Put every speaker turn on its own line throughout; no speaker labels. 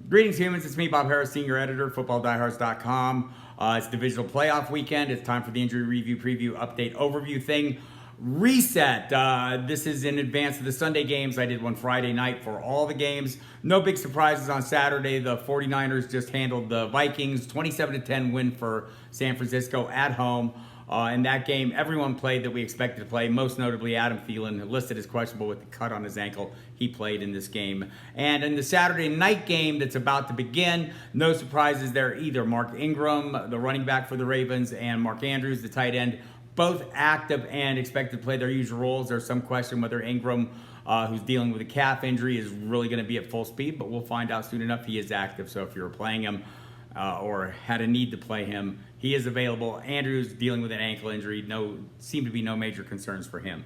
Greetings, humans. It's me, Bob Harris, senior editor, footballdiehards.com. It's divisional playoff weekend. It's time for the injury review, preview, update, overview thing. Reset. This is in advance of the Sunday games. I did one Friday night for all the games. No big surprises on Saturday. The 49ers just handled the Vikings. 27-10 win for San Francisco at home. In that game, everyone played that we expected to play, most notably Adam Thielen, listed as questionable with the cut on his ankle. He played in this game. And in the Saturday night game that's about to begin, no surprises there either. Mark Ingram, the running back for the Ravens, and Mark Andrews, the tight end, both active and expected to play their usual roles. There's some question whether Ingram, who's dealing with a calf injury, is really going to be at full speed, but we'll find out soon enough. He is active, so if you're playing him, or had a need to play him, he is available. Andrews dealing with an ankle injury. Seem to be no major concerns for him.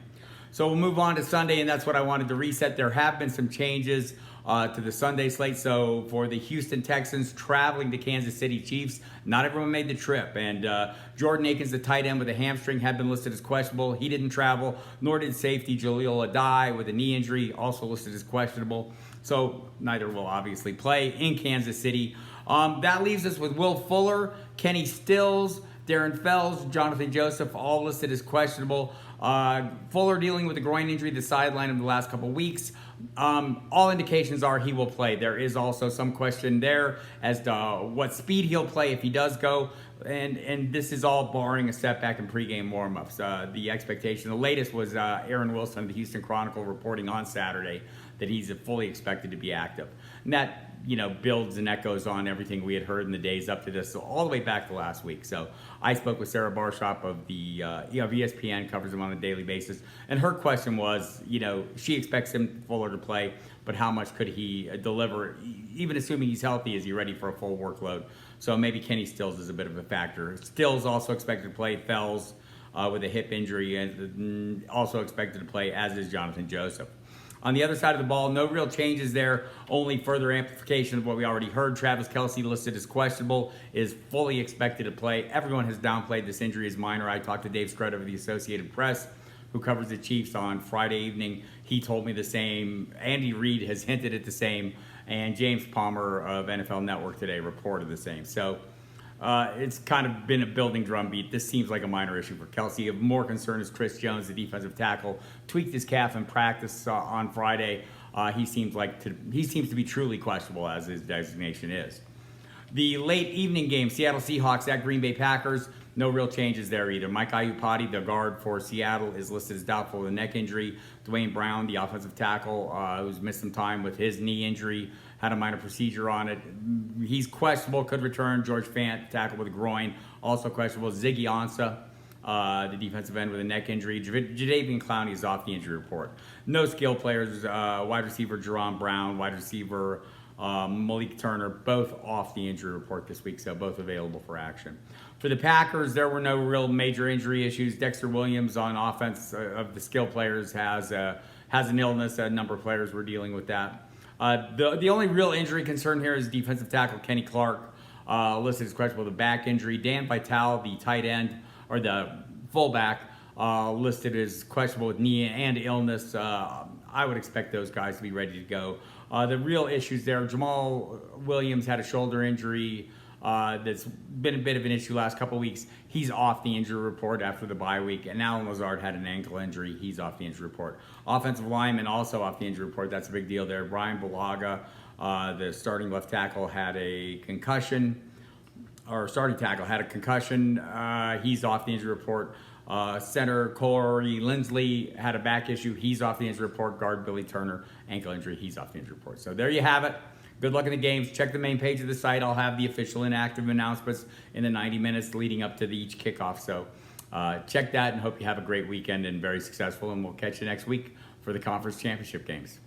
So we'll move on to Sunday, and that's what I wanted to reset. There have been some changes to the Sunday slate. So for the Houston Texans traveling to Kansas City Chiefs, not everyone made the trip. And Jordan Akins, the tight end with a hamstring, had been listed as questionable. He didn't travel, nor did safety Jaleel Adai with a knee injury, also listed as questionable. So neither will obviously play in Kansas City. That leaves us with Will Fuller, Kenny Stills, Darren Fells, Jonathan Joseph, all listed as questionable. Fuller dealing with a groin injury, the sideline of the last couple weeks. All indications are he will play. There is also some question there as to what speed he'll play if he does go. And this is all barring a setback in pregame warmups. The expectation, the latest was Aaron Wilson of the Houston Chronicle reporting on Saturday that he's fully expected to be active. And that, builds and echoes on everything we had heard in the days up to this, so all the way back to last week. So I spoke with Sarah Barshop of the of ESPN, covers him on a daily basis, and her question was, she expects him Fuller to play, but how much could he deliver? Even assuming he's healthy, is he ready for a full workload? So maybe Kenny Stills is a bit of a factor. Stills also expected to play. Fells with a hip injury and also expected to play, as is Jonathan Joseph. On the other side of the ball, no real changes there, only further amplification of what we already heard. Travis Kelce, listed as questionable, is fully expected to play. Everyone has downplayed this injury as minor. I talked to Dave Scrud of the Associated Press, who covers the Chiefs, on Friday evening. He told me the same. Andy Reid has hinted at the same, and James Palmer of NFL Network today reported the same. So it's kind of been a building drumbeat. This seems like a minor issue for Kelce. Of more concern is Chris Jones, the defensive tackle, tweaked his calf in practice on Friday. He seems to be truly questionable, as his designation is. The late evening game, Seattle Seahawks at Green Bay Packers, no real changes there either. Mike Iupati, the guard for Seattle, is listed as doubtful with a neck injury. Dwayne Brown, the offensive tackle, who's missed some time with his knee injury, had a minor procedure on it. He's questionable, could return. George Fant, tackle with a groin, also questionable. Ziggy Ansah, the defensive end with a neck injury. Jadeveon Clowney is off the injury report. No skill players, wide receiver Jerron Brown, wide receiver Malik Turner, both off the injury report this week, so both available for action. For the Packers, there were no real major injury issues. Dexter Williams on offense of the skill players has an illness. A number of players were dealing with that. The only real injury concern here is defensive tackle Kenny Clark, listed as questionable with a back injury. Dan Vitale, the tight end, or the fullback, listed as questionable with knee and illness. I would expect those guys to be ready to go. The real issues there, Jamal Williams had a shoulder injury that's been a bit of an issue last couple of weeks. He's off the injury report after the bye week. And Alan Lazard had an ankle injury. He's off the injury report. Offensive lineman also off the injury report. That's a big deal there. Brian Bulaga, the starting left tackle, had a concussion. Or starting tackle had a concussion. He's off the injury report. Center Corey Lindsley had a back issue. He's off the injury report. Guard Billy Turner, ankle injury. He's off the injury report. So there you have it. Good luck in the games. Check the main page of the site. I'll have the official inactive announcements in the 90 minutes leading up to each kickoff. So check that and hope you have a great weekend and very successful. And we'll catch you next week for the conference championship games.